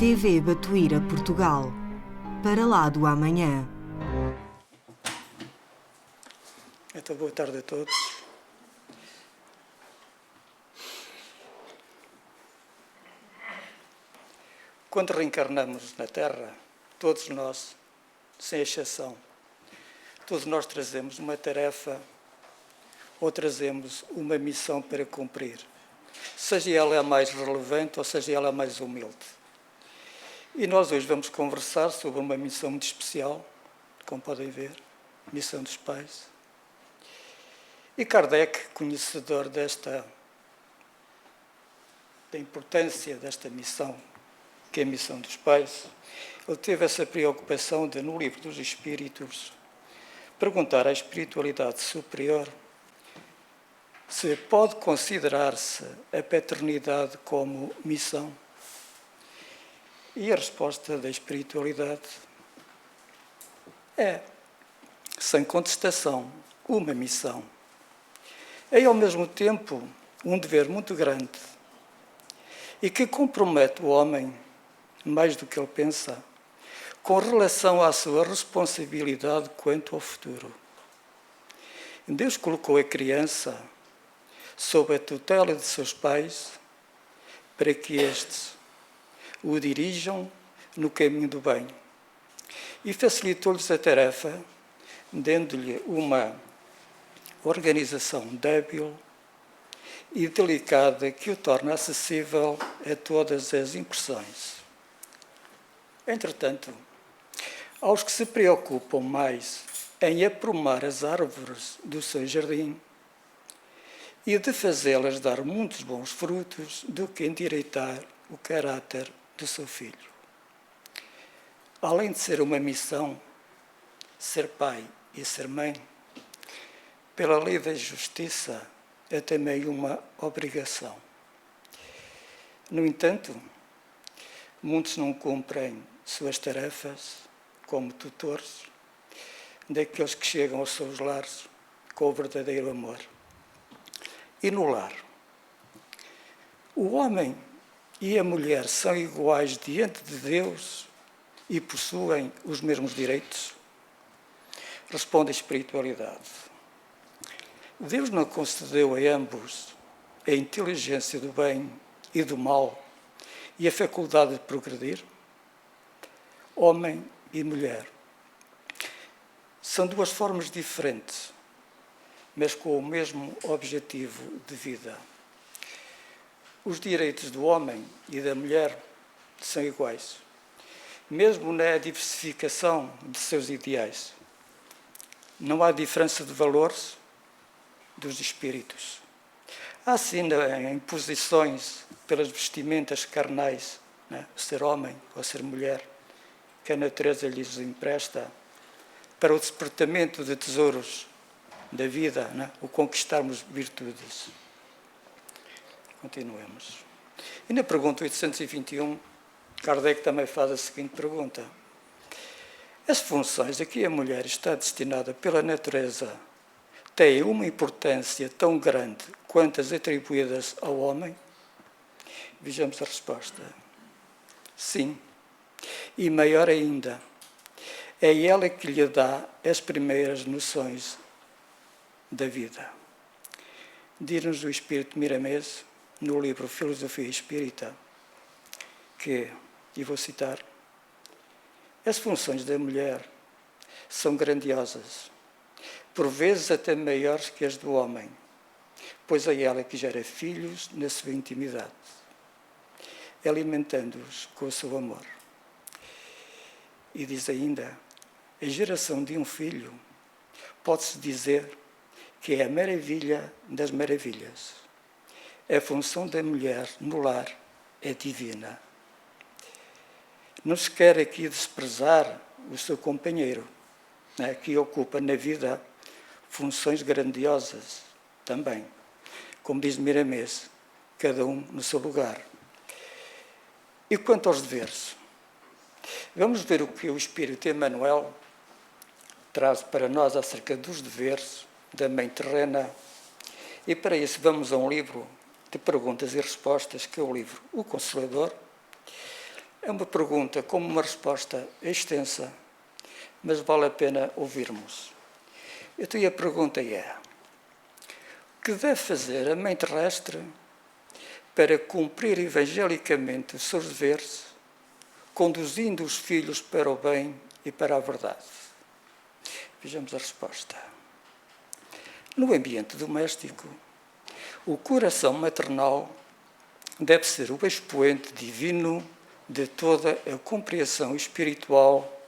TV Batuíra Portugal, para lá do amanhã. Então, boa tarde a todos. Quando reencarnamos na Terra, todos nós, sem exceção, todos nós trazemos uma tarefa ou trazemos uma missão para cumprir, seja ela a mais relevante ou seja ela a mais humilde. E nós hoje vamos conversar sobre uma missão muito especial, como podem ver, missão dos pais. E Kardec, conhecedor da importância desta missão, que é a missão dos pais, ele teve essa preocupação de, no Livro dos Espíritos, perguntar à espiritualidade superior se pode considerar-se a paternidade como missão. E a resposta da espiritualidade é, sem contestação, uma missão. É, ao mesmo tempo, um dever muito grande e que compromete o homem, mais do que ele pensa, com relação à sua responsabilidade quanto ao futuro. Deus colocou a criança sob a tutela de seus pais para que estes o dirijam no caminho do bem. E facilitou-lhes a tarefa, dando-lhe uma organização débil e delicada que o torna acessível a todas as impressões. Entretanto, aos que se preocupam mais em aprumar as árvores do seu jardim e de fazê-las dar muitos bons frutos do que endireitar o caráter do seu filho. Além de ser uma missão, ser pai e ser mãe, pela lei da justiça, é também uma obrigação. No entanto, muitos não cumprem suas tarefas como tutores daqueles que chegam aos seus lares com o verdadeiro amor. E no lar, o homem e a mulher são iguais diante de Deus e possuem os mesmos direitos? Responde a espiritualidade. Deus não concedeu a ambos a inteligência do bem e do mal e a faculdade de progredir? Homem e mulher são duas formas diferentes, mas com o mesmo objetivo de vida. Os direitos do homem e da mulher são iguais, mesmo na diversificação de seus ideais. Não há diferença de valores dos espíritos. Há sim imposições pelas vestimentas carnais, ser homem ou ser mulher, que a natureza lhes empresta, para o despertamento de tesouros da vida, o conquistarmos virtudes. Continuemos. E na pergunta 821, Kardec também faz a seguinte pergunta. As funções a que a mulher está destinada pela natureza têm uma importância tão grande quanto as atribuídas ao homem? Vejamos a resposta. Sim. E maior ainda. É ela que lhe dá as primeiras noções da vida. Diz-nos o Espírito Miramês, no livro Filosofia Espírita, que, e vou citar, as funções da mulher são grandiosas, por vezes até maiores que as do homem, pois é ela que gera filhos na sua intimidade, alimentando-os com o seu amor. E diz ainda, a geração de um filho pode-se dizer que é a maravilha das maravilhas. A função da mulher no lar é divina. Não se quer aqui desprezar o seu companheiro, que ocupa na vida funções grandiosas também. Como diz Miramês, cada um no seu lugar. E quanto aos deveres? Vamos ver o que o Espírito Emmanuel traz para nós acerca dos deveres da mãe terrena. E para isso vamos a um livro de perguntas e respostas, que é o livro O Consolador, É uma pergunta com uma resposta extensa, mas vale a pena ouvirmos. Então a pergunta é: o que deve fazer a mãe terrestre para cumprir evangelicamente os seus deveres, conduzindo os filhos para o bem e para a verdade? Vejamos a resposta. No ambiente doméstico, o coração maternal deve ser o expoente divino de toda a compreensão espiritual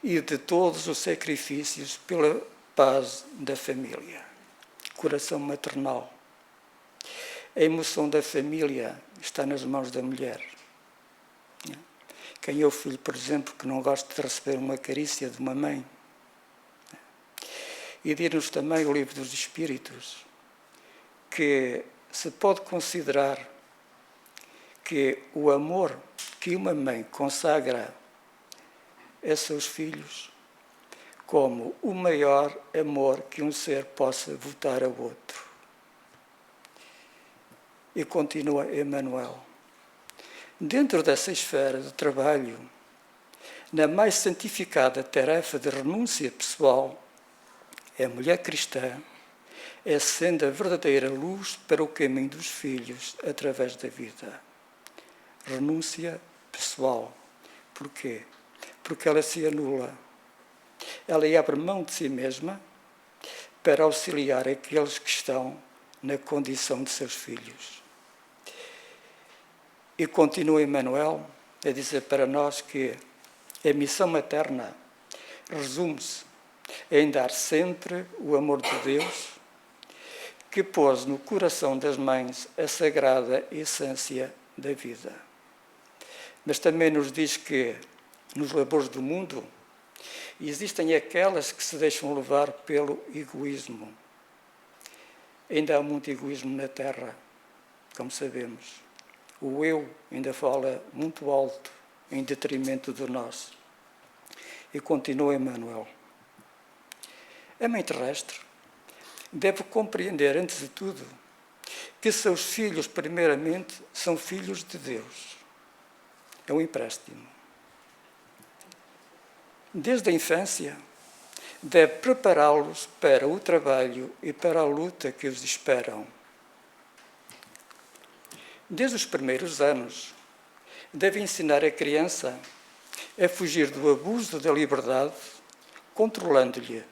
e de todos os sacrifícios pela paz da família. Coração maternal. A emoção da família está nas mãos da mulher. Quem é o filho, por exemplo, que não gosta de receber uma carícia de uma mãe? E diz-nos também o Livro dos Espíritos que se pode considerar que o amor que uma mãe consagra a seus filhos como o maior amor que um ser possa votar ao outro. E continua Emmanuel. Dentro dessa esfera de trabalho, na mais santificada tarefa de renúncia pessoal, a mulher cristã acende a verdadeira luz para o caminho dos filhos através da vida. Renúncia pessoal. Porquê? Porque ela se anula. Ela abre mão de si mesma para auxiliar aqueles que estão na condição de seus filhos. E continua Emmanuel a dizer para nós que a missão materna resume-se em dar sempre o amor de Deus que pôs no coração das mães a sagrada essência da vida. Mas também nos diz que nos labores do mundo existem aquelas que se deixam levar pelo egoísmo. Ainda há muito egoísmo na Terra, como sabemos. O eu ainda fala muito alto em detrimento do nós. E continua Emmanuel. A mãe terrestre deve compreender, antes de tudo, que seus filhos, primeiramente, são filhos de Deus. É um empréstimo. Desde a infância, deve prepará-los para o trabalho e para a luta que os esperam. Desde os primeiros anos, deve ensinar a criança a fugir do abuso da liberdade, controlando-lhe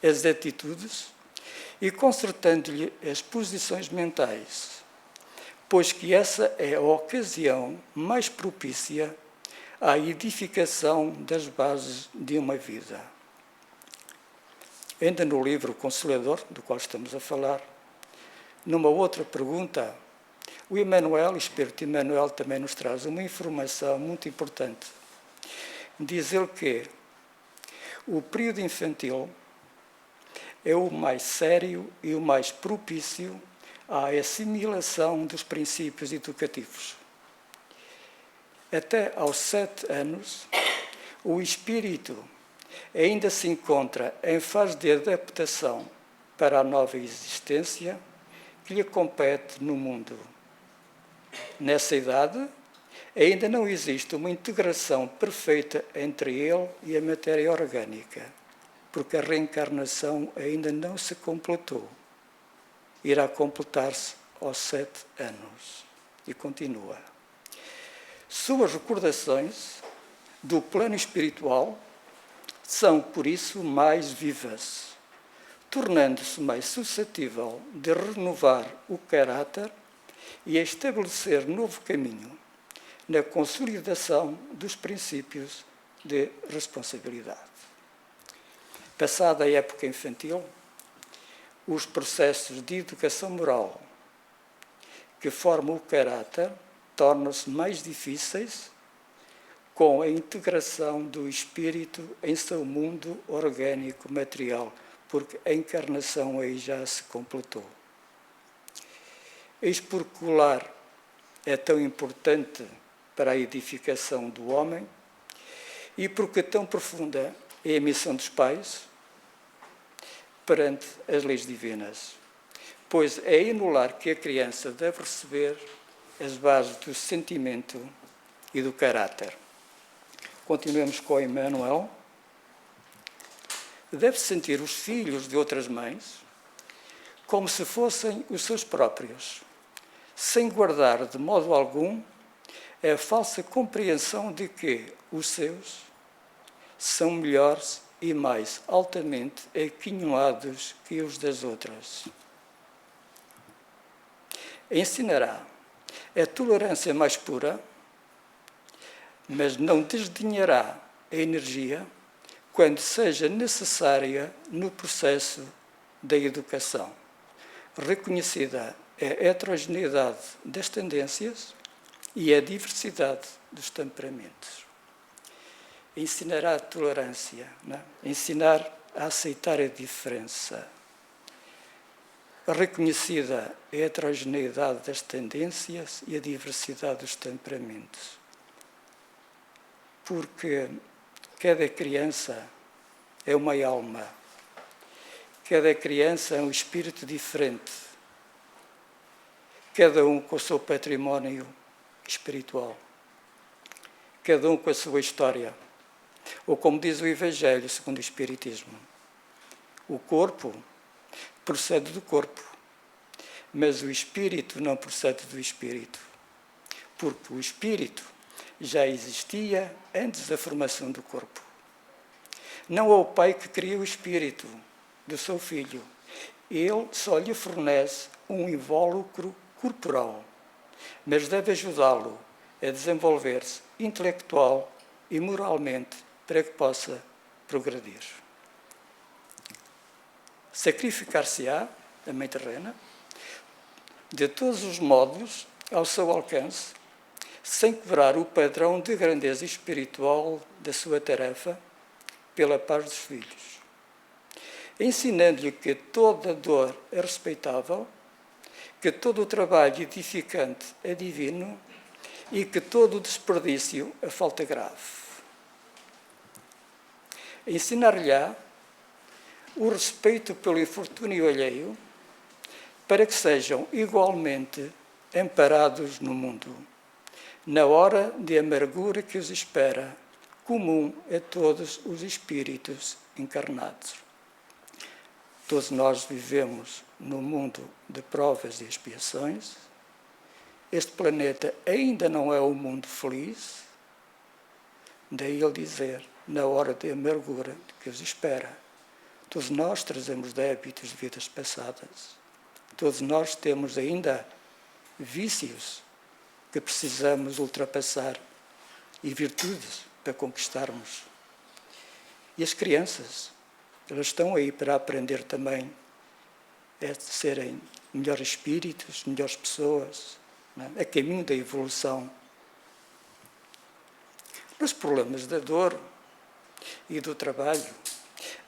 as atitudes e consertando-lhe as posições mentais, pois que essa é a ocasião mais propícia à edificação das bases de uma vida. Ainda no livro Consolador, do qual estamos a falar, numa outra pergunta, o Emmanuel, o Espírito Emmanuel, também nos traz uma informação muito importante. Diz ele que o período infantil é o mais sério e o mais propício à assimilação dos princípios educativos. Até aos 7 anos, o espírito ainda se encontra em fase de adaptação para a nova existência que lhe compete no mundo. Nessa idade, ainda não existe uma integração perfeita entre ele e a matéria orgânica, porque a reencarnação ainda não se completou. Irá completar-se aos 7 anos. E continua. Suas recordações do plano espiritual são, por isso, mais vivas, tornando-se mais suscetível de renovar o caráter e estabelecer novo caminho na consolidação dos princípios de responsabilidade. Passada a época infantil, os processos de educação moral que formam o caráter tornam-se mais difíceis com a integração do espírito em seu mundo orgânico material, porque a encarnação aí já se completou. Eis porque o lar é tão importante para a edificação do homem e porque tão profunda é a missão dos pais perante as leis divinas, pois é aí no lar que a criança deve receber as bases do sentimento e do caráter. continuemos com Emmanuel, deve sentir os filhos de outras mães como se fossem os seus próprios, sem guardar de modo algum a falsa compreensão de que os seus são melhores e mais altamente aquinhoados que os das outras. Ensinará a tolerância mais pura, mas não desdenhará a energia quando seja necessária no processo da educação. Reconhecida a heterogeneidade das tendências e a diversidade dos temperamentos. Ensinará a tolerância, não? Ensinar a aceitar a diferença. Reconhecida a heterogeneidade das tendências e a diversidade dos temperamentos. Porque cada criança é uma alma, cada criança é um espírito diferente, cada um com o seu património espiritual, cada um com a sua história, ou como diz o Evangelho segundo o Espiritismo, o corpo procede do corpo, mas o espírito não procede do espírito, porque o espírito já existia antes da formação do corpo. Não é o pai que cria o espírito do seu filho, ele só lhe fornece um invólucro corporal, mas deve ajudá-lo a desenvolver-se intelectual e moralmente para que possa progredir. Sacrificar-se-á, a mãe terrena, de todos os modos ao seu alcance, sem quebrar o padrão de grandeza espiritual da sua tarefa, pela paz dos filhos, ensinando-lhe que toda dor é respeitável, que todo o trabalho edificante é divino e que todo o desperdício é falta grave. Ensinar-lhe-á o respeito pelo infortúnio alheio, para que sejam igualmente amparados no mundo, na hora de amargura que os espera, comum a todos os espíritos encarnados. Todos nós vivemos num mundo de provas e expiações. Este planeta ainda não é um mundo feliz, daí ele dizer, na hora de amargura que os espera. Todos nós trazemos débitos de vidas passadas. Todos nós temos ainda vícios que precisamos ultrapassar e virtudes para conquistarmos. E as crianças, elas estão aí para aprender também a serem melhores espíritos, melhores pessoas, não é? A caminho da evolução. Os problemas da dor e do trabalho,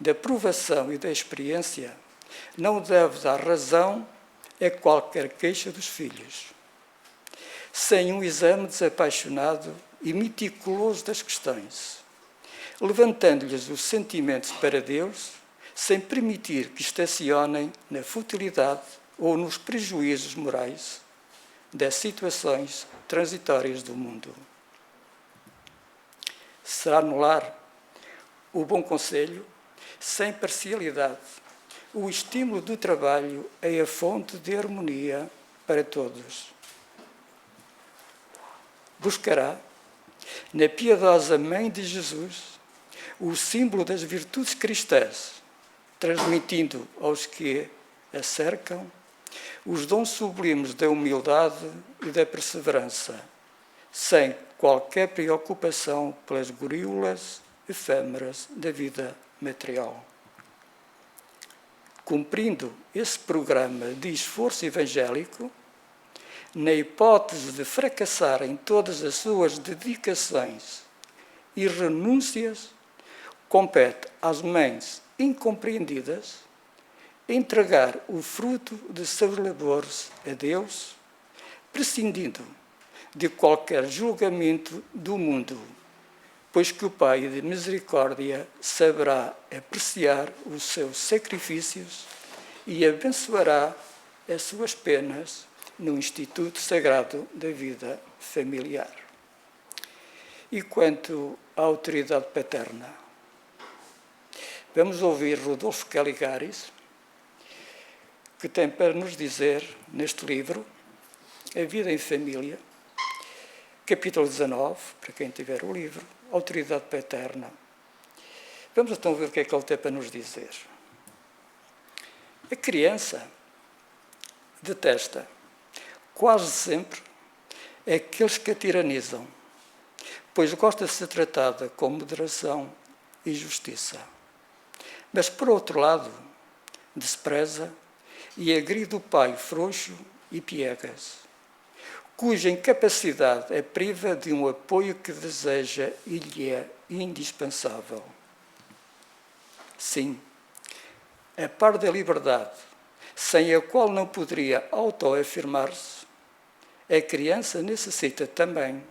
da provação e da experiência, não deve dar razão a qualquer queixa dos filhos. Sem um exame desapaixonado e meticuloso das questões, levantando-lhes os sentimentos para Deus, sem permitir que estacionem na futilidade ou nos prejuízos morais das situações transitórias do mundo. Será no lar o bom conselho, sem parcialidade. O estímulo do trabalho é a fonte de harmonia para todos. Buscará, na piedosa Mãe de Jesus, o símbolo das virtudes cristãs, transmitindo aos que a cercam os dons sublimes da humildade e da perseverança, sem qualquer preocupação pelas goríolas efêmeras da vida material. Cumprindo esse programa de esforço evangélico, na hipótese de fracassar em todas as suas dedicações e renúncias, compete às mães incompreendidas entregar o fruto de seus labores a Deus, prescindindo de qualquer julgamento do mundo, pois que o Pai de misericórdia saberá apreciar os seus sacrifícios e abençoará as suas penas no Instituto Sagrado da Vida Familiar. E quanto à autoridade paterna? Vamos ouvir Rodolfo Caligaris, que tem para nos dizer, neste livro, A Vida em Família, capítulo 19, para quem tiver o livro, Autoridade Paterna. Vamos então ver o que é que ele tem para nos dizer. A criança detesta, quase sempre, aqueles que a tiranizam, pois gosta de ser tratada com moderação e justiça. Mas, por outro lado, despreza e agride o pai frouxo e piegas, cuja incapacidade a priva de um apoio que deseja e lhe é indispensável. Sim, a par da liberdade, sem a qual não poderia autoafirmar-se, a criança necessita também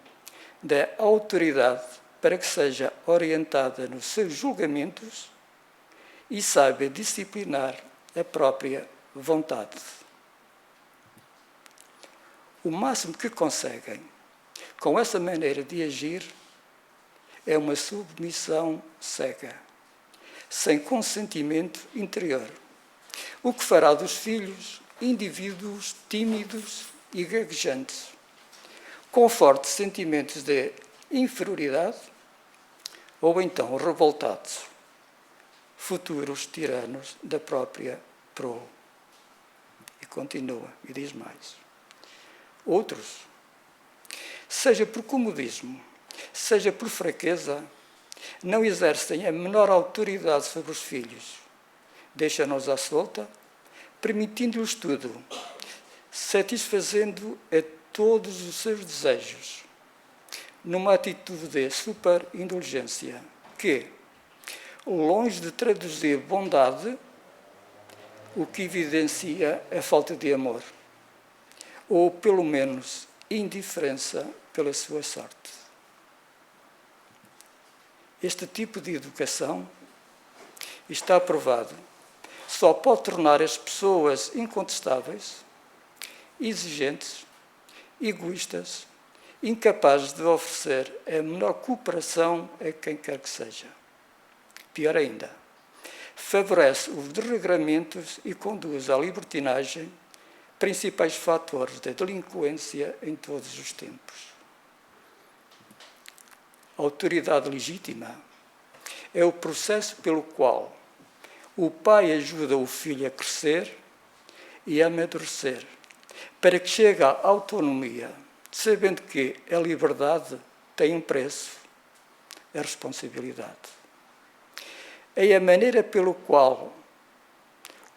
da autoridade para que seja orientada nos seus julgamentos e saiba disciplinar a própria vontade. O máximo que conseguem com essa maneira de agir é uma submissão cega, sem consentimento interior, o que fará dos filhos indivíduos tímidos e gaguejantes, com fortes sentimentos de inferioridade ou então revoltados, futuros tiranos da própria prole. E continua, e diz mais. Outros, seja por comodismo, seja por fraqueza, não exercem a menor autoridade sobre os filhos, deixam-nos à solta, permitindo-lhes tudo, satisfazendo a todos os seus desejos, numa atitude de superindulgência, que, longe de traduzir bondade, o que evidencia a falta de amor, ou pelo menos indiferença pela sua sorte. Este tipo de educação, está provado, só pode tornar as pessoas incontestáveis, exigentes, egoístas, incapazes de oferecer a menor cooperação a quem quer que seja. Pior ainda, favorece os desregramentos e conduz à libertinagem, principais fatores da delinquência em todos os tempos. A autoridade legítima é o processo pelo qual o pai ajuda o filho a crescer e a amadurecer, para que chegue à autonomia, sabendo que a liberdade tem um preço, a responsabilidade. É a maneira pelo qual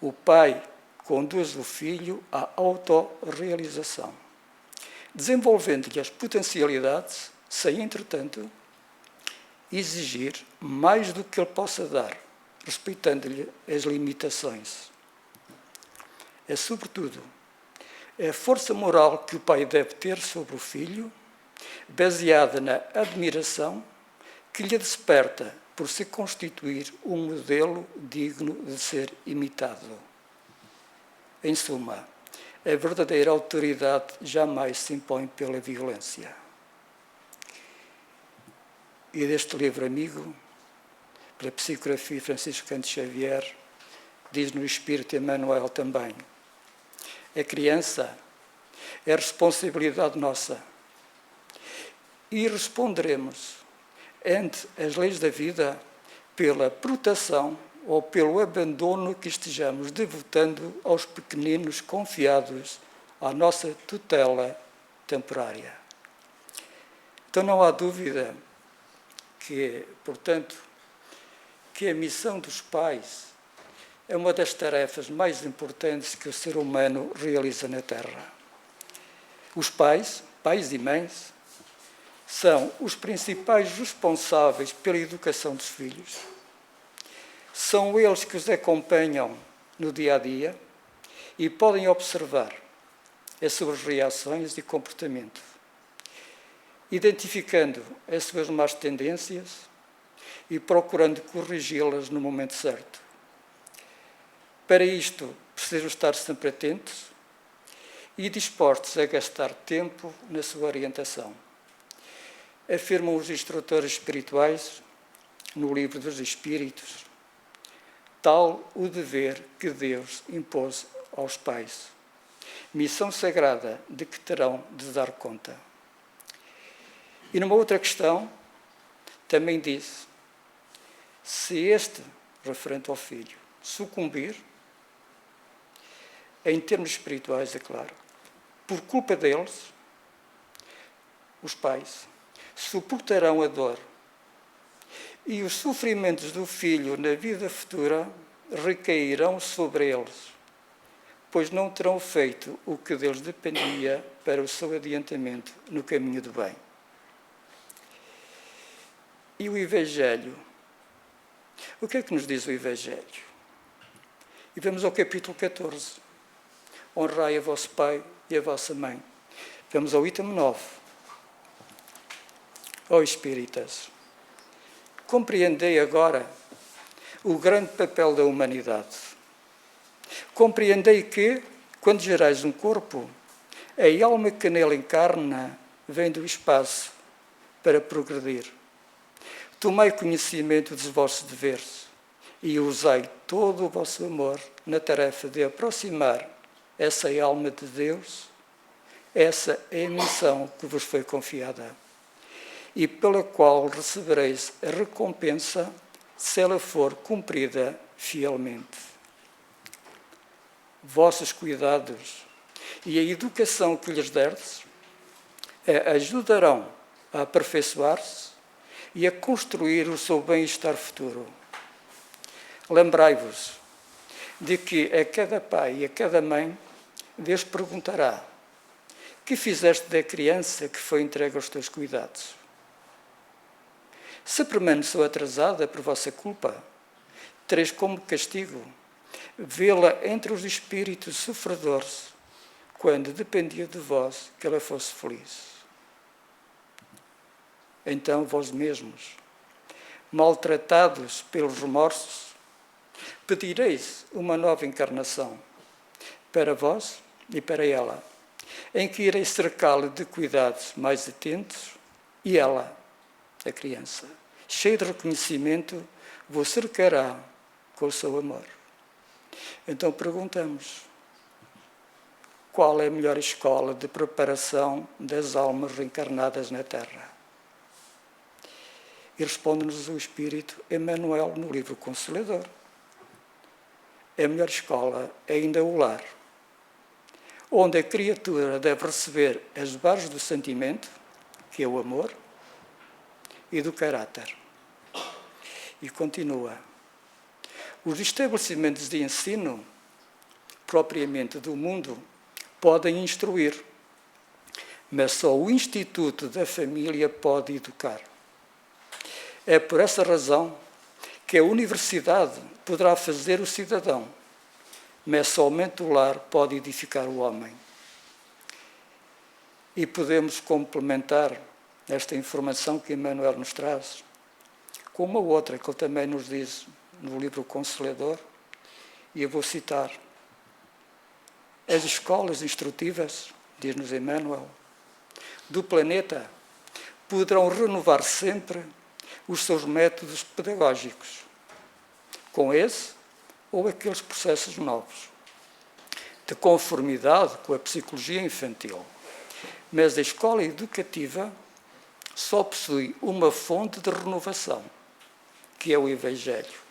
o pai conduz o filho à autorrealização, desenvolvendo-lhe as potencialidades, sem, entretanto, exigir mais do que ele possa dar, respeitando-lhe as limitações. É, sobretudo, a força moral que o pai deve ter sobre o filho, baseada na admiração que lhe desperta por se constituir um modelo digno de ser imitado. Em suma, a verdadeira autoridade jamais se impõe pela violência. E deste livro amigo, pela psicografia de Francisco Canto Xavier, diz no Espírito Emmanuel também: a criança é responsabilidade nossa e responderemos ante as leis da vida pela proteção ou pelo abandono que estejamos devotando aos pequeninos confiados à nossa tutela temporária. Então não há dúvida que, portanto, que a missão dos pais é uma das tarefas mais importantes que o ser humano realiza na Terra. Os pais e mães, são os principais responsáveis pela educação dos filhos. São eles que os acompanham no dia-a-dia e podem observar as suas reações e comportamento, identificando as suas más tendências e procurando corrigi-las no momento certo. Para isto, precisam estar sempre atentos e dispostos a gastar tempo na sua orientação. Afirmam os instrutores espirituais no Livro dos Espíritos, tal o dever que Deus impôs aos pais, missão sagrada de que terão de dar conta. E numa outra questão, também disse, se este, referente ao filho, sucumbir, em termos espirituais, é claro, por culpa deles, os pais suportarão a dor e os sofrimentos do filho na vida futura recairão sobre eles, pois não terão feito o que deles dependia para o seu adiantamento no caminho do bem. E o Evangelho? O que é que nos diz o Evangelho? E vamos ao capítulo 14. Honrai a vosso pai e a vossa mãe. Vamos ao item 9. Ó Espíritas, compreendei agora o grande papel da humanidade. Compreendei que, quando gerais um corpo, a alma que nele encarna vem do espaço para progredir. Tomai conhecimento dos vossos deveres e usai todo o vosso amor na tarefa de aproximar essa alma de Deus. Essa é a missão que vos foi confiada e pela qual recebereis a recompensa se ela for cumprida fielmente. Vossos cuidados e a educação que lhes derdes ajudarão a aperfeiçoar-se e a construir o seu bem-estar futuro. Lembrai-vos de que a cada pai e a cada mãe Deus perguntará: que fizeste da criança que foi entregue aos teus cuidados? Se permaneceu atrasada por vossa culpa, tereis como castigo vê-la entre os espíritos sofredores, quando dependia de vós que ela fosse feliz. Então vós mesmos, maltratados pelos remorsos, pedireis uma nova encarnação para vós e para ela, em que irei cercá-la de cuidados mais atentos, e ela, a criança, cheia de reconhecimento, vos cercará com o seu amor. Então perguntamos, qual é a melhor escola de preparação das almas reencarnadas na Terra? E responde-nos o Espírito Emmanuel no livro Consolador. A melhor escola é ainda o lar, onde a criatura deve receber as bases do sentimento, que é o amor, e do caráter. E continua. Os estabelecimentos de ensino, propriamente do mundo, podem instruir, mas só o Instituto da Família pode educar. É por essa razão que a universidade poderá fazer o cidadão, mas somente o lar pode edificar o homem. E podemos complementar esta informação que Emmanuel nos traz com uma outra que ele também nos diz no livro Consolador, e eu vou citar. As escolas instrutivas, diz-nos Emmanuel, do planeta poderão renovar sempre os seus métodos pedagógicos, com esse ou aqueles processos novos, de conformidade com a psicologia infantil. Mas a escola educativa só possui uma fonte de renovação, que é o Evangelho,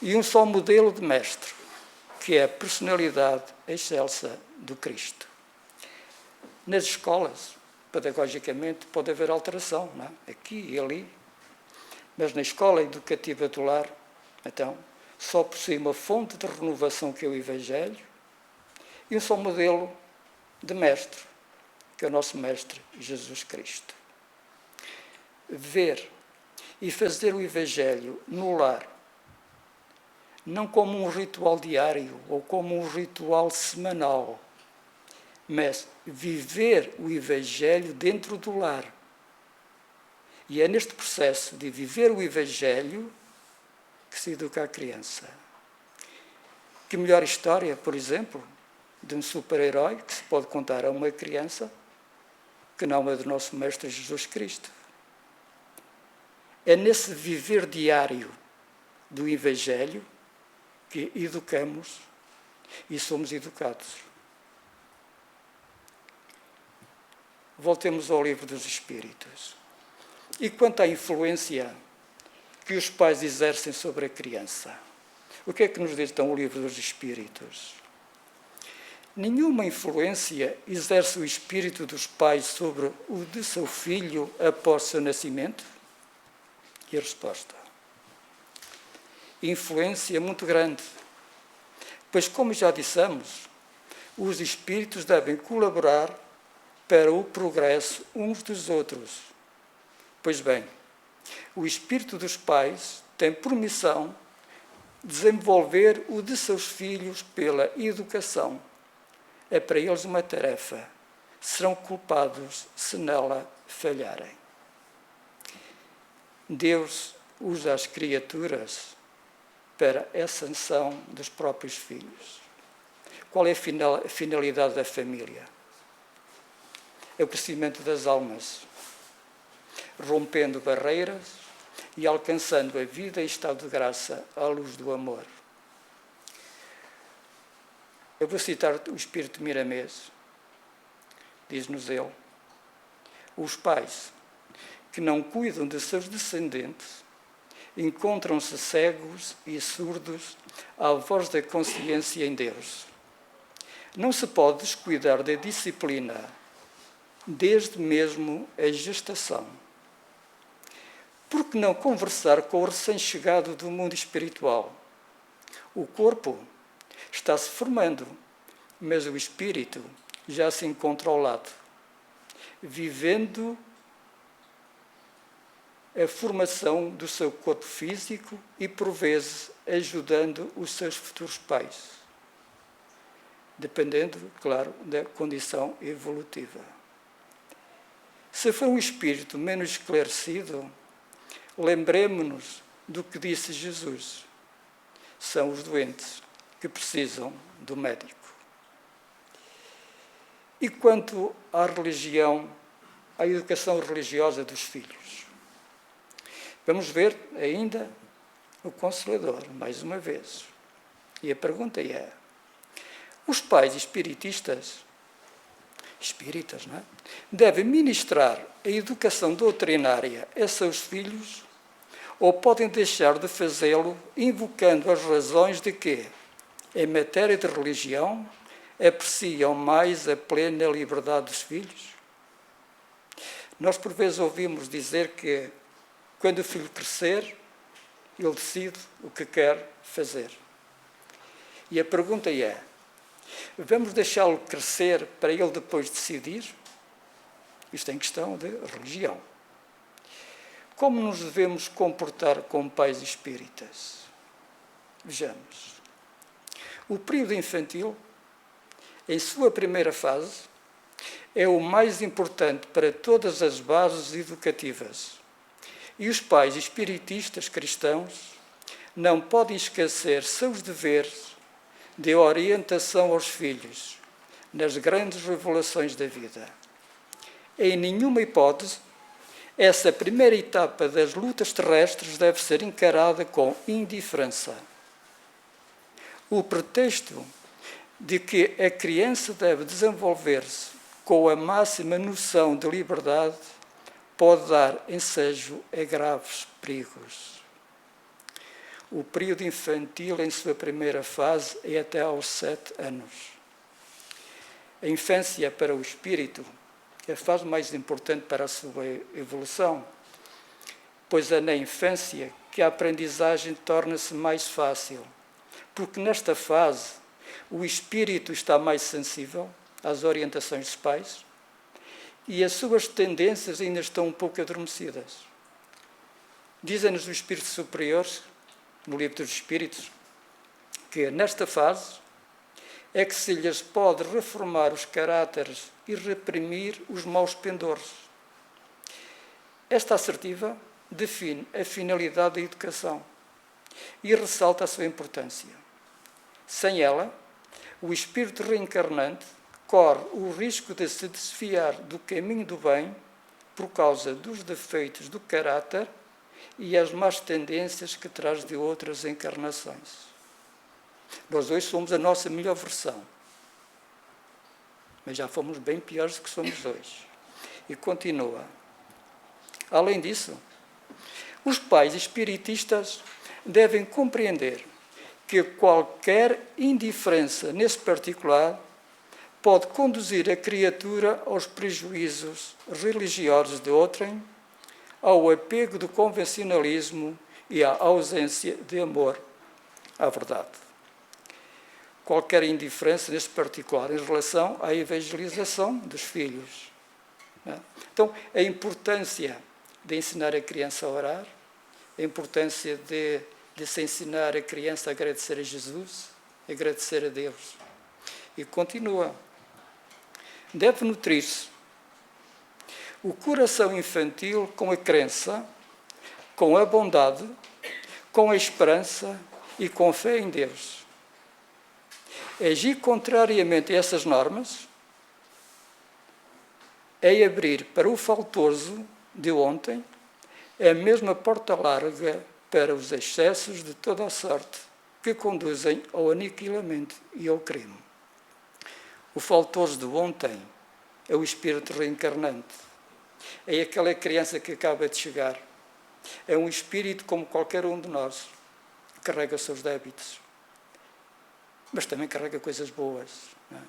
e um só modelo de mestre, que é a personalidade excelsa do Cristo. Nas escolas, pedagogicamente, pode haver alteração, não é? Aqui e ali, mas na escola educativa do lar, então, só possui uma fonte de renovação, que é o Evangelho, e um só modelo de mestre, que é o nosso Mestre Jesus Cristo. Ver e fazer o Evangelho no lar, não como um ritual diário ou como um ritual semanal, mas viver o Evangelho dentro do lar. E é neste processo de viver o Evangelho que se educa a criança. Que melhor história, por exemplo, de um super-herói que se pode contar a uma criança que não a do nosso Mestre Jesus Cristo. É nesse viver diário do Evangelho que educamos e somos educados. Voltemos ao Livro dos Espíritos. E quanto à influência que os pais exercem sobre a criança? O que é que nos diz então o Livro dos Espíritos? Nenhuma influência exerce o espírito dos pais sobre o de seu filho após seu nascimento? E a resposta? Influência muito grande, pois, como já dissemos, os espíritos devem colaborar para o progresso uns dos outros. Pois bem, o espírito dos pais tem por missão desenvolver o de seus filhos pela educação. É para eles uma tarefa. Serão culpados se nela falharem. Deus usa as criaturas para a sanção dos próprios filhos. Qual é a finalidade da família? É o crescimento das almas, rompendo barreiras e alcançando a vida e estado de graça à luz do amor. Eu vou citar o Espírito Miramês. Diz-nos ele: os pais que não cuidam de seus descendentes encontram-se cegos e surdos à voz da consciência em Deus. Não se pode descuidar da disciplina desde mesmo a gestação. Por que não conversar com o recém-chegado do mundo espiritual? O corpo está-se formando, mas o espírito já se encontra ao lado, vivendo a formação do seu corpo físico e, por vezes, ajudando os seus futuros pais, dependendo, claro, da condição evolutiva. Se for um espírito menos esclarecido, lembremo-nos do que disse Jesus: são os doentes que precisam do médico. E quanto à religião, à educação religiosa dos filhos? Vamos ver ainda o Consolador, mais uma vez. E a pergunta é: os pais espiritas, não é? Devem ministrar a educação doutrinária a seus filhos ou podem deixar de fazê-lo invocando as razões de que, em matéria de religião, apreciam mais a plena liberdade dos filhos? Nós, por vezes, ouvimos dizer que, quando o filho crescer, ele decide o que quer fazer. E a pergunta é: vamos deixá-lo crescer para ele depois decidir? Isto é em questão de religião. Como nos devemos comportar como pais espíritas? Vejamos. O período infantil, em sua primeira fase, é o mais importante para todas as bases educativas. E os pais espiritistas cristãos não podem esquecer seus deveres de orientação aos filhos nas grandes revelações da vida. Em nenhuma hipótese, essa primeira etapa das lutas terrestres deve ser encarada com indiferença. O pretexto de que a criança deve desenvolver-se com a máxima noção de liberdade pode dar ensejo a graves perigos. O período infantil, em sua primeira fase, é até aos 7 anos. A infância para o espírito é a fase mais importante para a sua evolução, pois é na infância que a aprendizagem torna-se mais fácil, porque nesta fase o espírito está mais sensível às orientações dos pais e as suas tendências ainda estão um pouco adormecidas. Dizem-nos os espíritos superiores, no Livro dos Espíritos, que nesta fase é que se lhes pode reformar os caráteres e reprimir os maus pendores. Esta assertiva define a finalidade da educação e ressalta a sua importância. Sem ela, o espírito reencarnante corre o risco de se desviar do caminho do bem por causa dos defeitos do caráter e as más tendências que traz de outras encarnações. Nós hoje somos a nossa melhor versão, mas já fomos bem piores do que somos hoje. E continua. Além disso, os pais espiritistas devem compreender que qualquer indiferença nesse particular pode conduzir a criatura aos prejuízos religiosos de outrem, ao apego do convencionalismo e à ausência de amor à verdade. Qualquer indiferença neste particular em relação à evangelização dos filhos. Então, a importância de ensinar a criança a orar, a importância de se ensinar a criança a agradecer a Jesus, a agradecer a Deus. E continua. Deve nutrir-se o coração infantil com a crença, com a bondade, com a esperança e com fé em Deus. Agir contrariamente a essas normas é abrir para o faltoso de ontem a mesma porta larga para os excessos de toda a sorte que conduzem ao aniquilamento e ao crime. O faltoso de ontem é o espírito reencarnante. É aquela criança que acaba de chegar. É um espírito como qualquer um de nós. Carrega os seus débitos. Mas também carrega coisas boas. Não é?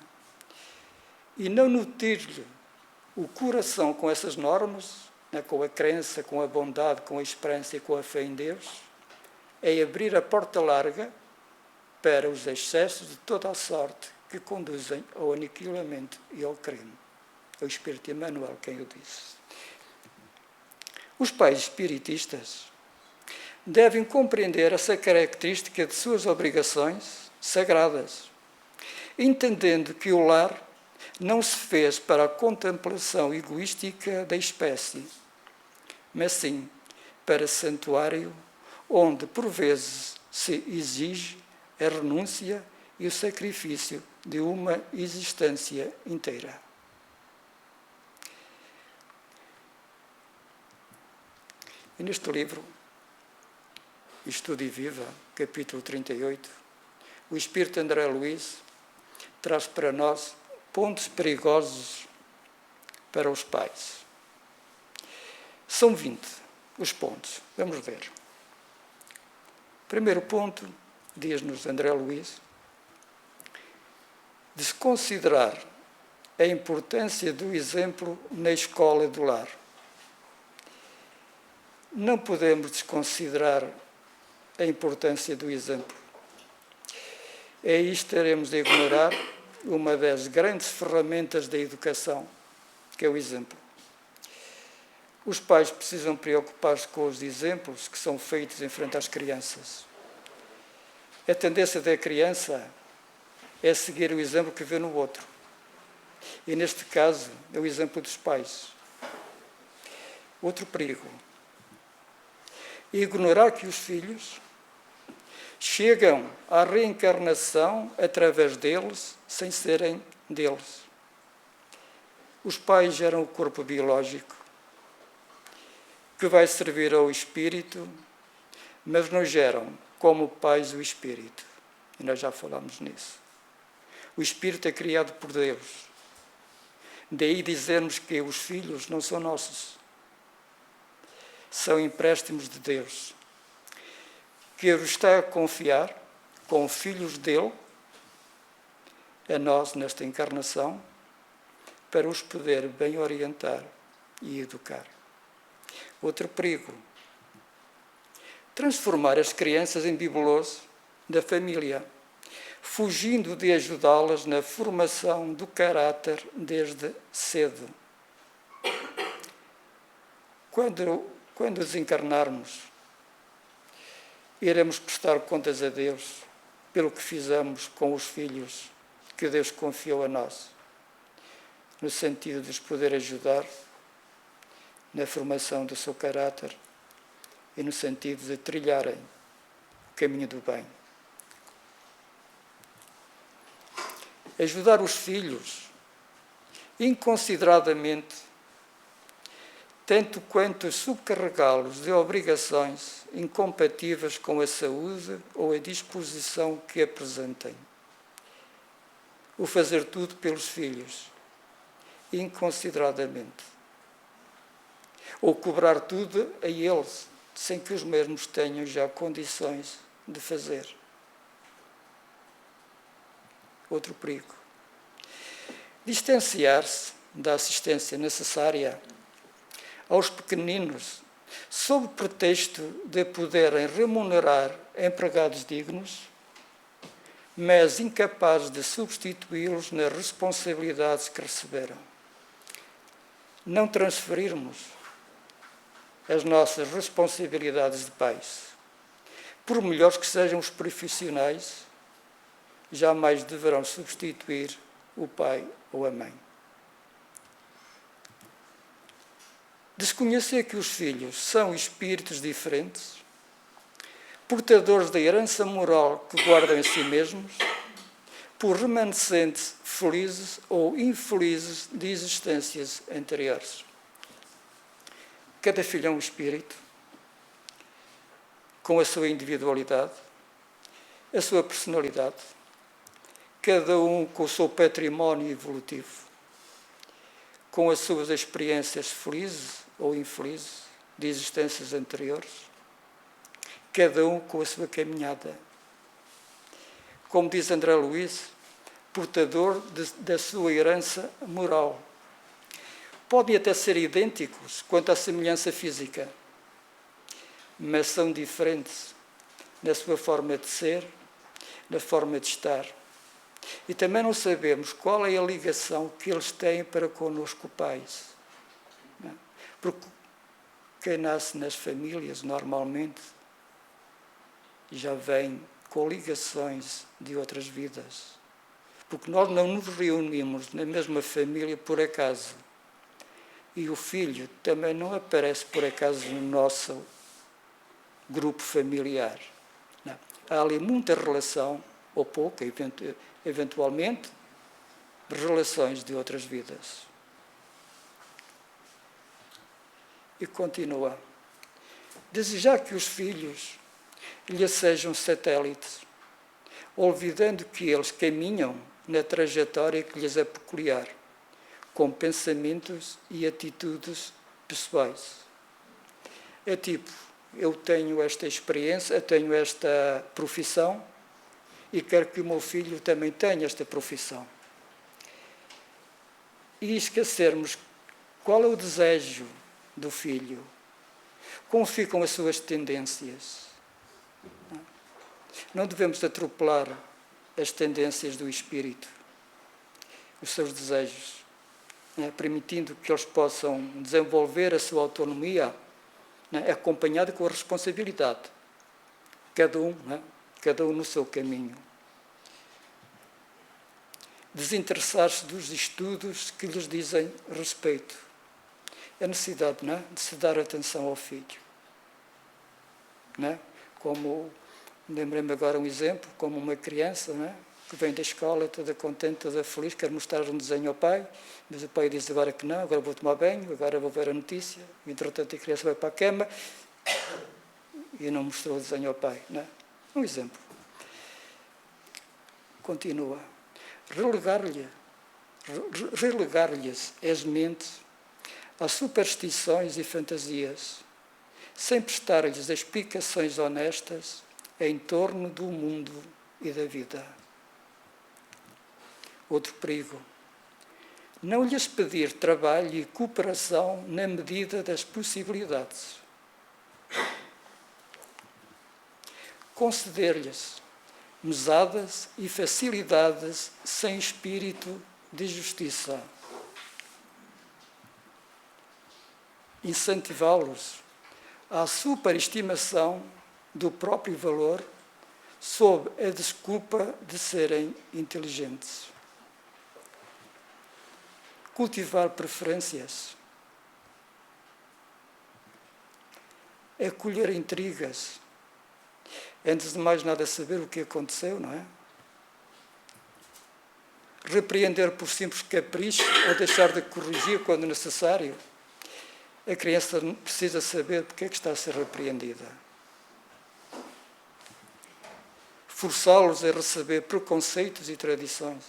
E não nutrir-lhe o coração com essas normas, não é? Com a crença, com a bondade, com a esperança e com a fé em Deus, é abrir a porta larga para os excessos de toda a sorte que conduzem ao aniquilamento e ao crime. É o Espírito Emmanuel quem o disse. Os pais espiritistas devem compreender essa característica de suas obrigações sagradas, entendendo que o lar não se fez para a contemplação egoística da espécie, mas sim para santuário onde, por vezes, se exige a renúncia e o sacrifício de uma existência inteira. E neste livro, Estude e Viva, capítulo 38, o Espírito André Luiz traz para nós pontos perigosos para os pais. São 20 os pontos. Vamos ver. Primeiro ponto, diz-nos André Luiz, desconsiderar a importância do exemplo na escola do lar. Não podemos desconsiderar a importância do exemplo. Aí estaremos a ignorar uma das grandes ferramentas da educação, que é o exemplo. Os pais precisam preocupar-se com os exemplos que são feitos em frente às crianças. A tendência da criança é seguir o exemplo que vê no outro. E, neste caso, é o exemplo dos pais. Outro perigo. Ignorar que os filhos chegam à reencarnação através deles, sem serem deles. Os pais geram o corpo biológico, que vai servir ao espírito, mas não geram como pais o espírito. E nós já falamos nisso. O espírito é criado por Deus. Daí dizermos que os filhos não são nossos. São empréstimos de Deus, que Ele está a confiar com filhos dele, a nós nesta encarnação, para os poder bem orientar e educar. Outro perigo, transformar as crianças em bibelôs da família, fugindo de ajudá-las na formação do caráter desde cedo. Quando desencarnarmos, iremos prestar contas a Deus pelo que fizemos com os filhos que Deus confiou a nós, no sentido de os poder ajudar na formação do seu caráter e no sentido de trilharem o caminho do bem. Ajudar os filhos inconsideradamente tanto quanto subcarregá-los de obrigações incompatíveis com a saúde ou a disposição que apresentem. O fazer tudo pelos filhos, inconsideradamente. Ou cobrar tudo a eles, sem que os mesmos tenham já condições de fazer. Outro perigo. Distanciar-se da assistência necessária aos pequeninos, sob pretexto de poderem remunerar empregados dignos, mas incapazes de substituí-los nas responsabilidades que receberam. Não transferirmos as nossas responsabilidades de pais, por melhores que sejam os profissionais, jamais deverão substituir o pai ou a mãe. Desconhecer que os filhos são espíritos diferentes, portadores da herança moral que guardam em si mesmos, por remanescentes felizes ou infelizes de existências anteriores. Cada filho é um espírito, com a sua individualidade, a sua personalidade, cada um com o seu património evolutivo, com as suas experiências felizes ou infelizes de existências anteriores, cada um com a sua caminhada. Como diz André Luiz, portador da sua herança moral. Podem até ser idênticos quanto à semelhança física, mas são diferentes na sua forma de ser, na forma de estar. E também não sabemos qual é a ligação que eles têm para connosco pais. Porque quem nasce nas famílias, normalmente, já vem com ligações de outras vidas. Porque nós não nos reunimos na mesma família por acaso. E o filho também não aparece por acaso no nosso grupo familiar. Não. Há ali muita relação, ou pouca, eventualmente, relações de outras vidas. E continua. Desejar que os filhos lhe sejam satélites, olvidando que eles caminham na trajetória que lhes é peculiar, com pensamentos e atitudes pessoais. É tipo, eu tenho esta experiência, eu tenho esta profissão e quero que o meu filho também tenha esta profissão. E esquecermos qual é o desejo do filho, como ficam as suas tendências. Não devemos atropelar as tendências do espírito, os seus desejos, permitindo que eles possam desenvolver a sua autonomia, acompanhada com a responsabilidade, cada um no seu caminho. Desinteressar-se dos estudos que lhes dizem respeito. A necessidade de se dar atenção ao filho. Como, lembrei-me agora um exemplo, como uma criança que vem da escola toda contente, toda feliz, quer mostrar um desenho ao pai, mas o pai diz agora que não, agora vou tomar banho, agora vou ver a notícia, entretanto a criança vai para a cama e não mostrou o desenho ao pai. Um exemplo. Continua. Relegar-lhes as mentes às superstições e fantasias, sem prestar-lhes explicações honestas em torno do mundo e da vida. Outro perigo. Não lhes pedir trabalho e cooperação na medida das possibilidades. Conceder-lhes mesadas e facilidades sem espírito de justiça. Incentivá-los à superestimação do próprio valor sob a desculpa de serem inteligentes. Cultivar preferências. Acolher intrigas. Antes de mais nada saber o que aconteceu, não é? Repreender por simples capricho ou deixar de corrigir quando necessário. a criança precisa saber porque é que está a ser repreendida. Forçá-los a receber preconceitos e tradições.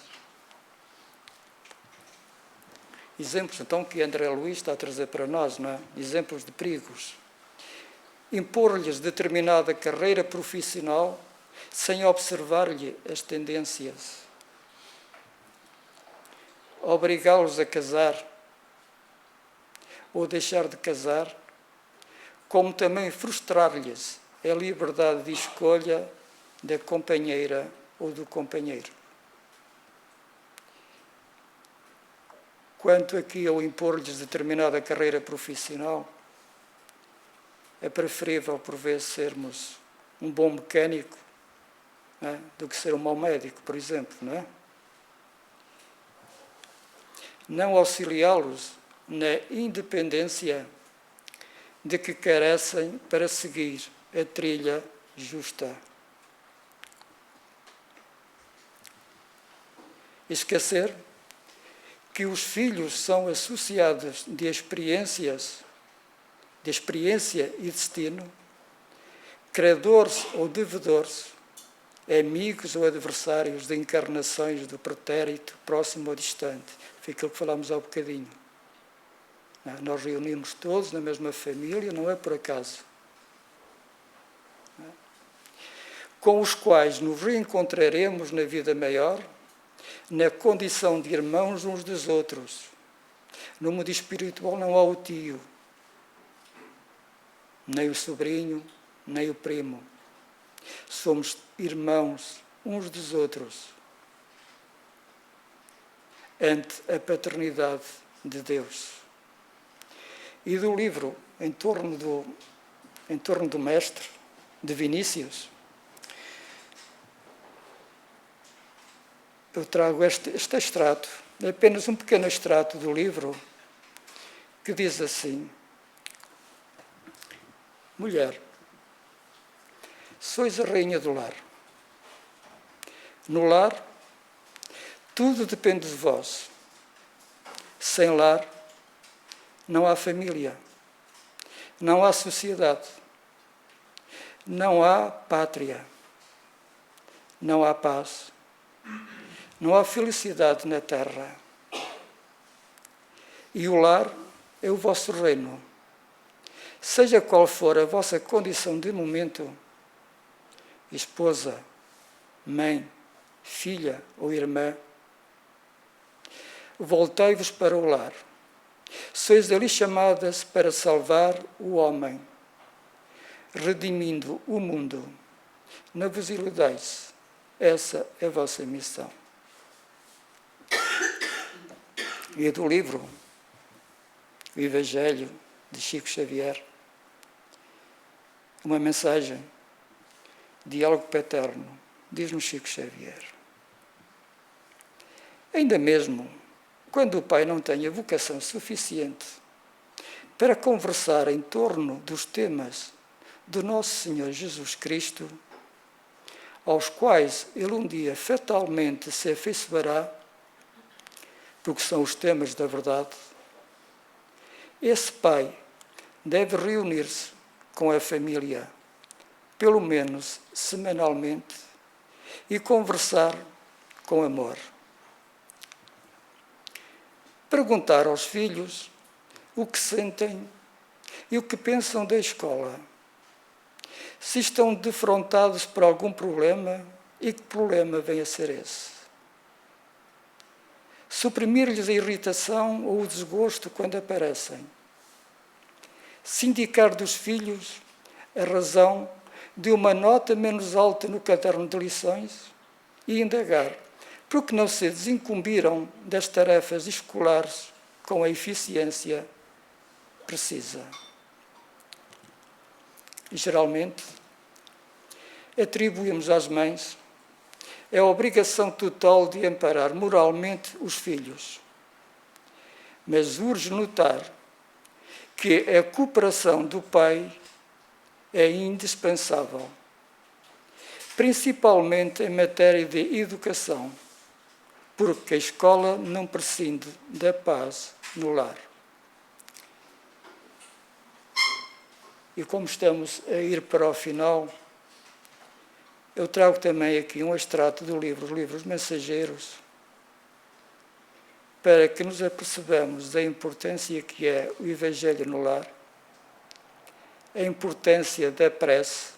Exemplos, então, que André Luiz está a trazer para nós, não é? Exemplos de perigos. Impor-lhes determinada carreira profissional sem observar-lhe as tendências. Obrigá-los a casar ou deixar de casar, como também frustrar-lhes a liberdade de escolha da companheira ou do companheiro. Quanto aqui ao impor-lhes determinada carreira profissional, é preferível, por vezes, sermos um bom mecânico, não é? Do que ser um mau médico, por exemplo, não é? Não auxiliá-los na independência de que carecem para seguir a trilha justa. Esquecer que os filhos são associados de experiência e destino, credores ou devedores, amigos ou adversários de encarnações do pretérito, próximo ou distante. Foi aquilo que falámos há um bocadinho. Nós reunimos todos na mesma família, não é por acaso. Com os quais nos reencontraremos na vida maior, na condição de irmãos uns dos outros. No mundo espiritual não há o tio, nem o sobrinho, nem o primo. Somos irmãos uns dos outros ante a paternidade de Deus. E do livro Em torno do Mestre, de Vinícius, eu trago este extrato, apenas um pequeno extrato do livro, que diz assim: mulher, sois a rainha do lar. No lar, tudo depende de vós. Sem lar, não há família, não há sociedade, não há pátria, não há paz, não há felicidade na terra. E o lar é o vosso reino. Seja qual for a vossa condição de momento, esposa, mãe, filha ou irmã, voltei-vos para o lar. Sois ali chamadas para salvar o homem, redimindo o mundo. Não vos iludeis, essa é a vossa missão. E do livro O Evangelho de Chico Xavier, uma mensagem, diálogo paterno, diz-nos Chico Xavier. Ainda mesmo quando o pai não tenha vocação suficiente para conversar em torno dos temas do nosso Senhor Jesus Cristo, aos quais ele um dia fatalmente se afeiçoará, porque são os temas da verdade, esse pai deve reunir-se com a família, pelo menos semanalmente, e conversar com amor. Perguntar aos filhos o que sentem e o que pensam da escola. Se estão defrontados por algum problema e que problema vem a ser esse. Suprimir-lhes a irritação ou o desgosto quando aparecem. Sindicar dos filhos a razão de uma nota menos alta no caderno de lições e indagar porque não se desincumbiram das tarefas escolares com a eficiência precisa. E, geralmente, atribuímos às mães a obrigação total de amparar moralmente os filhos. Mas urge notar que a cooperação do pai é indispensável, principalmente em matéria de educação, porque a escola não prescinde da paz no lar. E como estamos a ir para o final, eu trago também aqui um extrato do livro, os livros mensageiros, para que nos apercebamos da importância que é o Evangelho no lar, a importância da prece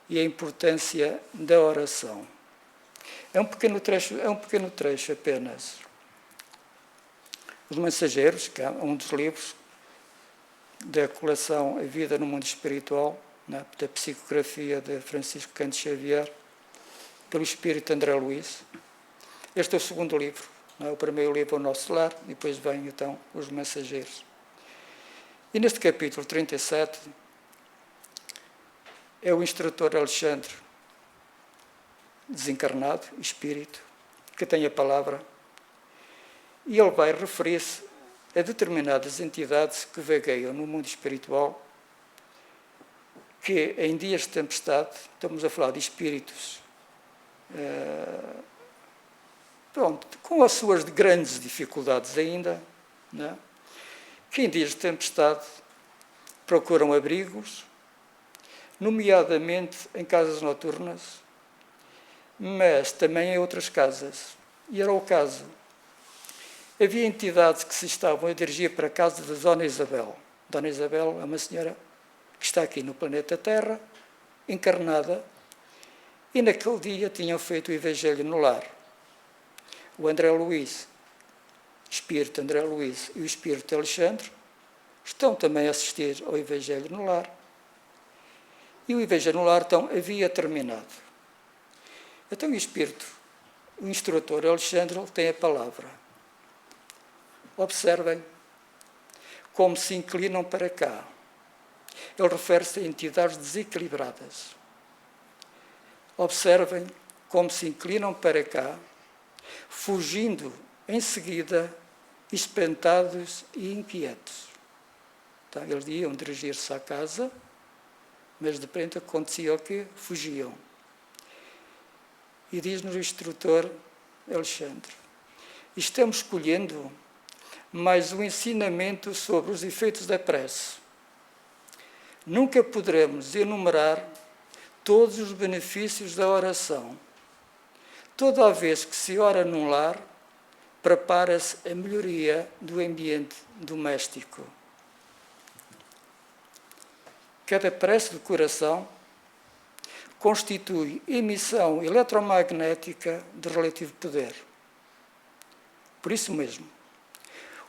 e a importância da oração. É um pequeno trecho apenas. Os Mensageiros, que é um dos livros da coleção A Vida no Mundo Espiritual, né, da psicografia de Francisco Cândido Xavier, pelo Espírito André Luís. Este é o segundo livro. O primeiro livro é o Nosso Lar, e depois vem, então, Os Mensageiros. E neste capítulo 37, é o instrutor Alexandre, desencarnado, espírito, que tem a palavra, e ele vai referir-se a determinadas entidades que vagueiam no mundo espiritual, que em dias de tempestade, estamos a falar de espíritos, com as suas grandes dificuldades ainda, né? Que em dias de tempestade procuram abrigos, nomeadamente em casas noturnas, mas também em outras casas. E era o caso. Havia entidades que se estavam a dirigir para a casa da Dona Isabel. Dona Isabel é uma senhora que está aqui no planeta Terra, encarnada, e naquele dia tinham feito o Evangelho no lar. O André Luís, Espírito André Luís e o Espírito Alexandre estão também a assistir ao Evangelho no lar. E o Evangelho no lar, então, havia terminado. Então o Espírito, o instrutor Alexandre, tem a palavra. Observem como se inclinam para cá. Ele refere-se a entidades desequilibradas. Observem como se inclinam para cá, fugindo em seguida, espantados e inquietos. Então, eles iam dirigir-se à casa, mas de repente acontecia o quê? Fugiam. E diz-nos o instrutor Alexandre: estamos escolhendo mais um ensinamento sobre os efeitos da prece. Nunca poderemos enumerar todos os benefícios da oração. Toda vez que se ora num lar, prepara-se a melhoria do ambiente doméstico. Cada prece do coração constitui emissão eletromagnética de relativo poder. Por isso mesmo,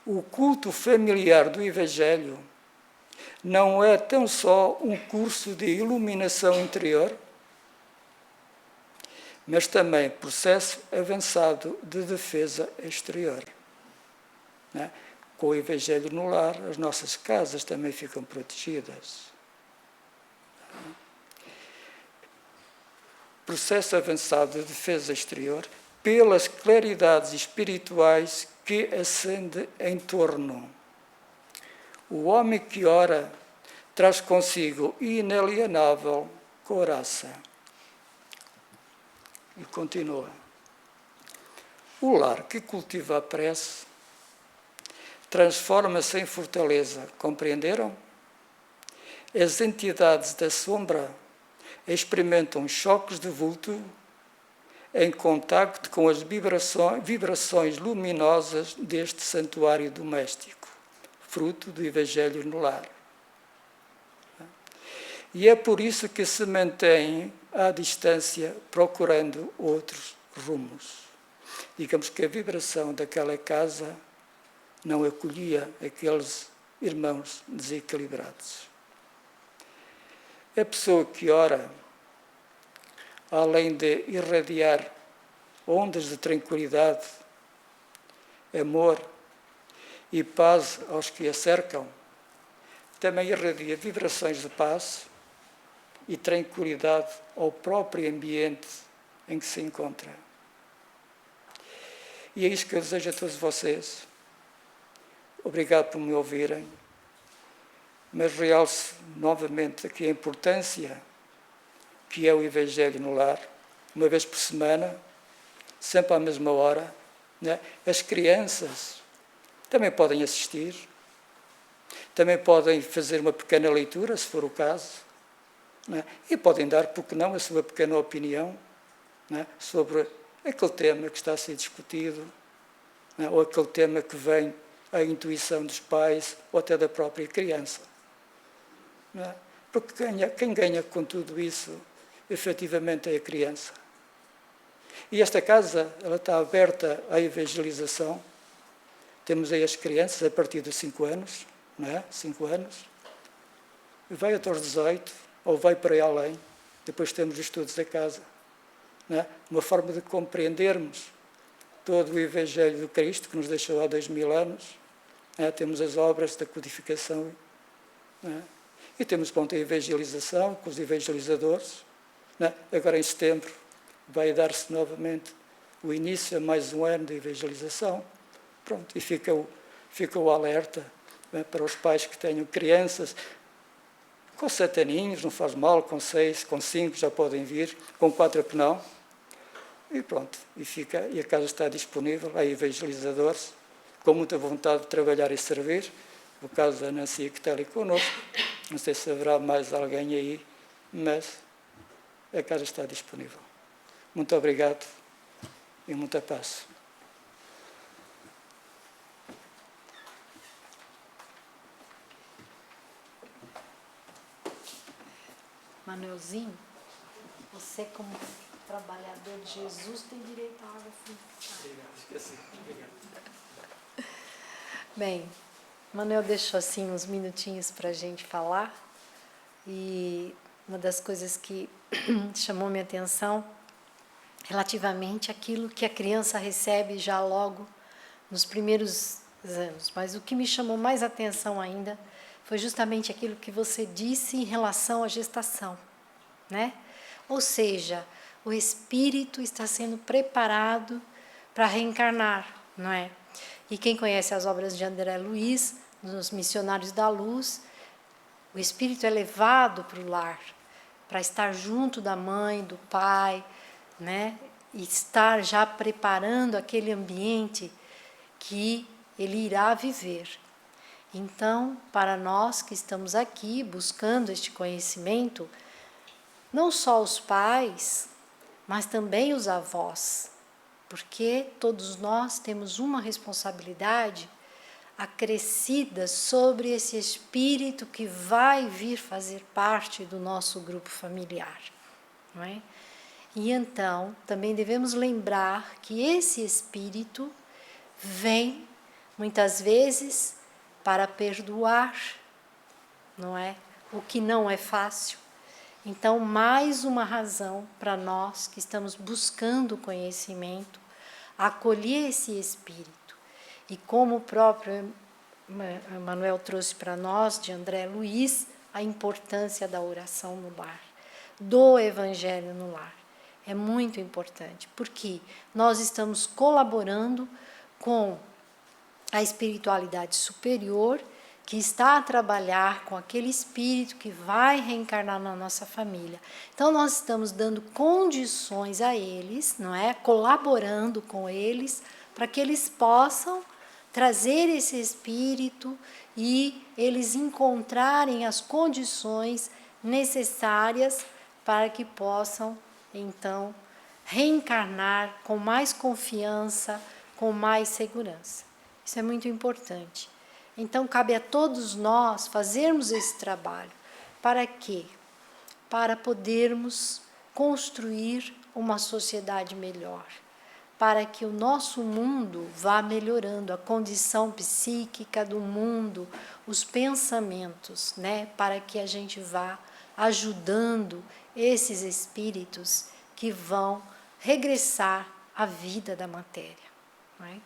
o culto familiar do Evangelho não é tão só um curso de iluminação interior, mas também processo avançado de defesa exterior. Né? Com o Evangelho no lar, as nossas casas também ficam protegidas. Processo avançado de defesa exterior pelas claridades espirituais que ascende em torno. O homem que ora traz consigo inalienável couraça. E continua. O lar que cultiva a prece transforma-se em fortaleza. Compreenderam? As entidades da sombra experimentam choques de vulto em contacto com as vibrações luminosas deste santuário doméstico, fruto do Evangelho no lar. E é por isso que se mantêm à distância, procurando outros rumos. Digamos que a vibração daquela casa não acolhia aqueles irmãos desequilibrados. A pessoa que ora, além de irradiar ondas de tranquilidade, amor e paz aos que a cercam, também irradia vibrações de paz e tranquilidade ao próprio ambiente em que se encontra. E é isso que eu desejo a todos vocês. Obrigado por me ouvirem, mas realço novamente aqui a importância que é o Evangelho no lar, uma vez por semana, sempre à mesma hora. Né? As crianças também podem assistir. Também podem fazer uma pequena leitura, se for o caso, não é? E podem dar, porque não, a sua pequena opinião, não é? Sobre aquele tema que está a ser discutido, não é? Ou aquele tema que vem à intuição dos pais ou até da própria criança. Não é? Porque quem ganha com tudo isso, efetivamente, é a criança. E esta casa, ela está aberta à evangelização. Temos aí as crianças a partir dos 5 anos, não é? 5 anos. Vai até aos 18, ou vai para aí além. Depois temos os estudos da casa. Não é? Uma forma de compreendermos todo o Evangelho do Cristo, que nos deixou há 2000 anos. Não é? Temos as obras da codificação. Não é? E temos, pronto, a evangelização, com os evangelizadores. Não é? Agora, em setembro, vai dar-se novamente o início a mais um ano de evangelização. Pronto, e fica o alerta, é, para os pais que tenham crianças com 7 aninhos, não faz mal, com 6, com 5 já podem vir, com 4 que não. E pronto, e a casa está disponível, há evangelizadores com muita vontade de trabalhar e servir. O caso da Nancy, que está ali connosco, não sei se haverá mais alguém aí, mas a casa está disponível. Muito obrigado e muita paz. Manuelzinho, você como trabalhador de Jesus tem direito à água fria. Obrigado, esqueci. Obrigado. Bem, Manuel deixou assim uns minutinhos para a gente falar, e uma das coisas que chamou minha atenção relativamente àquilo que a criança recebe já logo nos primeiros anos. Mas o que me chamou mais atenção ainda foi justamente aquilo que você disse em relação à gestação, né? Ou seja, o espírito está sendo preparado para reencarnar, não é? E quem conhece as obras de André Luiz, nos Missionários da Luz, o espírito é levado para o lar, para estar junto da mãe, do pai, né? E estar já preparando aquele ambiente que ele irá viver. Então, para nós que estamos aqui buscando este conhecimento, não só os pais, mas também os avós, porque todos nós temos uma responsabilidade acrescida sobre esse espírito que vai vir fazer parte do nosso grupo familiar, não é? E então, também devemos lembrar que esse espírito vem, muitas vezes, para perdoar, não é? O que não é fácil. Então, mais uma razão para nós que estamos buscando conhecimento, acolher esse espírito. E como o próprio Manuel trouxe para nós, de André Luiz, a importância da oração no lar, do evangelho no lar. É muito importante, porque nós estamos colaborando com a espiritualidade superior que está a trabalhar com aquele espírito que vai reencarnar na nossa família. Então, nós estamos dando condições a eles, não é? Colaborando com eles, para que eles possam trazer esse espírito e eles encontrarem as condições necessárias para que possam, então, reencarnar com mais confiança, com mais segurança. Isso é muito importante. Então, cabe a todos nós fazermos esse trabalho. Para quê? Para podermos construir uma sociedade melhor, para que o nosso mundo vá melhorando, a condição psíquica do mundo, os pensamentos, né? Para que a gente vá ajudando esses espíritos que vão regressar à vida da matéria, não é?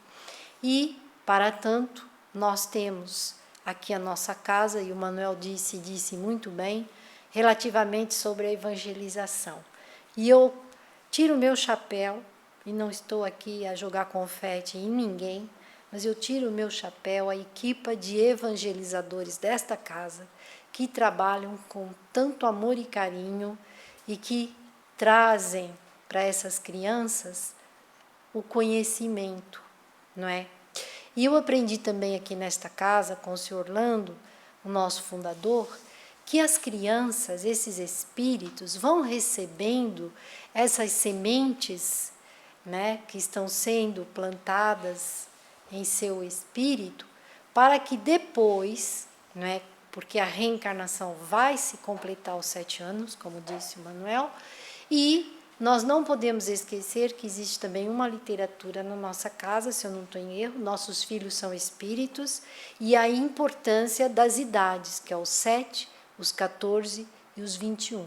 E, para tanto, nós temos aqui a nossa casa, e o Manuel disse muito bem, relativamente sobre a evangelização. E eu tiro o meu chapéu, e não estou aqui a jogar confete em ninguém, mas eu tiro o meu chapéu à equipa de evangelizadores desta casa, que trabalham com tanto amor e carinho e que trazem para essas crianças o conhecimento, não é? E eu aprendi também aqui nesta casa, com o senhor Orlando, o nosso fundador, que as crianças, esses espíritos, vão recebendo essas sementes, né, que estão sendo plantadas em seu espírito, para que depois, né, porque a reencarnação vai se completar aos 7 anos, como disse o Manuel, e nós não podemos esquecer que existe também uma literatura na nossa casa, se eu não estou em erro, nossos filhos são espíritos, e a importância das idades, que é os 7, os 14 e os 21.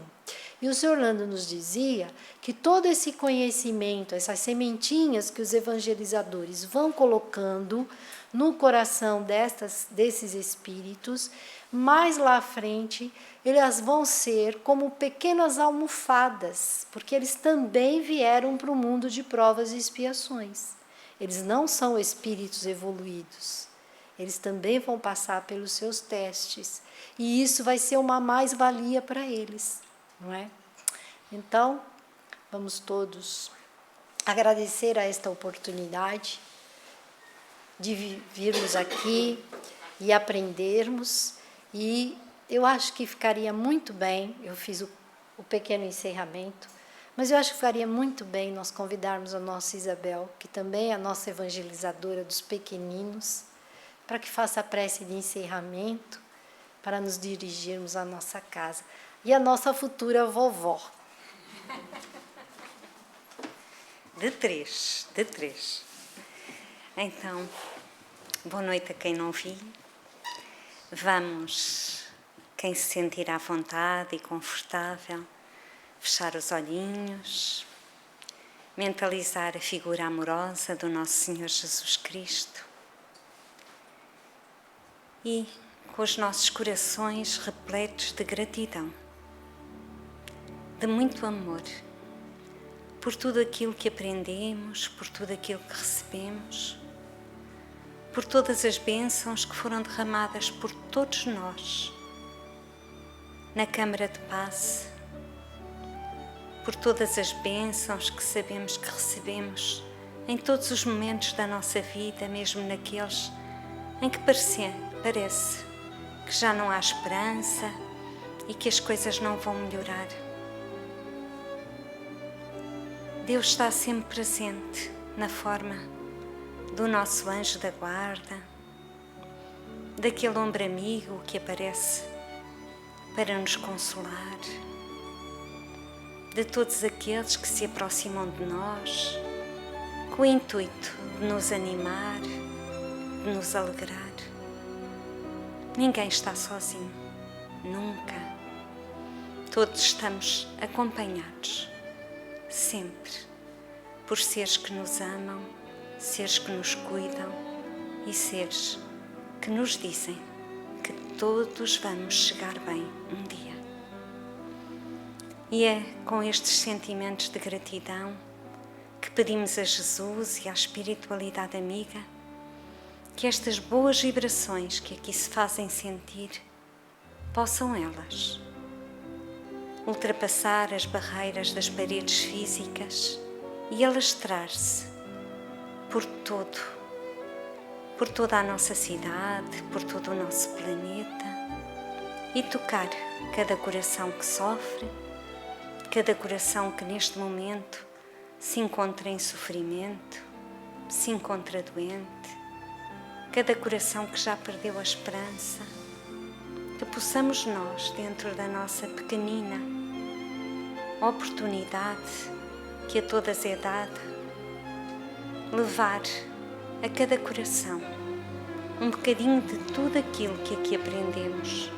E o Sr. Orlando nos dizia que todo esse conhecimento, essas sementinhas que os evangelizadores vão colocando no coração desses espíritos, mais lá à frente, elas vão ser como pequenas almofadas, porque eles também vieram para o mundo de provas e expiações. Eles não são espíritos evoluídos. Eles também vão passar pelos seus testes. E isso vai ser uma mais-valia para eles, não é? Então, vamos todos agradecer a esta oportunidade de virmos aqui e aprendermos. E eu acho que ficaria muito bem, eu fiz o pequeno encerramento, mas eu acho que ficaria muito bem nós convidarmos a nossa Isabel, que também é a nossa evangelizadora dos pequeninos, para que faça a prece de encerramento, para nos dirigirmos à nossa casa. E a nossa futura vovó. De três. Então, boa noite a quem não vi. Vamos, quem se sentir à vontade e confortável, fechar os olhinhos, mentalizar a figura amorosa do nosso Senhor Jesus Cristo e com os nossos corações repletos de gratidão, de muito amor, por tudo aquilo que aprendemos, por tudo aquilo que recebemos, por todas as bênçãos que foram derramadas por todos nós na Câmara de Passe, por todas as bênçãos que sabemos que recebemos em todos os momentos da nossa vida, mesmo naqueles em que parece que já não há esperança e que as coisas não vão melhorar. Deus está sempre presente na forma do nosso anjo da guarda, daquele ombro amigo que aparece para nos consolar, de todos aqueles que se aproximam de nós com o intuito de nos animar, de nos alegrar. Ninguém está sozinho, nunca. Todos estamos acompanhados, sempre, por seres que nos amam, seres que nos cuidam e seres que nos dizem que todos vamos chegar bem um dia. E é com estes sentimentos de gratidão que pedimos a Jesus e à espiritualidade amiga que estas boas vibrações que aqui se fazem sentir possam elas ultrapassar as barreiras das paredes físicas e alastrar-se por toda a nossa cidade, por todo o nosso planeta e tocar cada coração que sofre, cada coração que neste momento se encontra em sofrimento, se encontra doente, cada coração que já perdeu a esperança, que possamos nós, dentro da nossa pequenina oportunidade que a todas é dada, levar a cada coração um bocadinho de tudo aquilo que aqui aprendemos,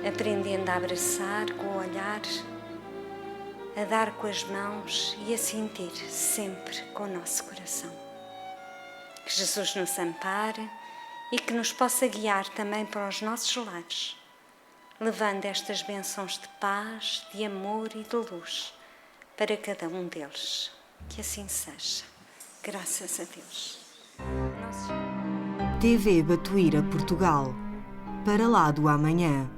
aprendendo a abraçar com o olhar, a dar com as mãos e a sentir sempre com o nosso coração. Que Jesus nos ampare e que nos possa guiar também para os nossos lares, levando estas bênçãos de paz, de amor e de luz para cada um deles. Que assim seja. Graças a Deus. TV Batuíra Portugal. Para lá do amanhã.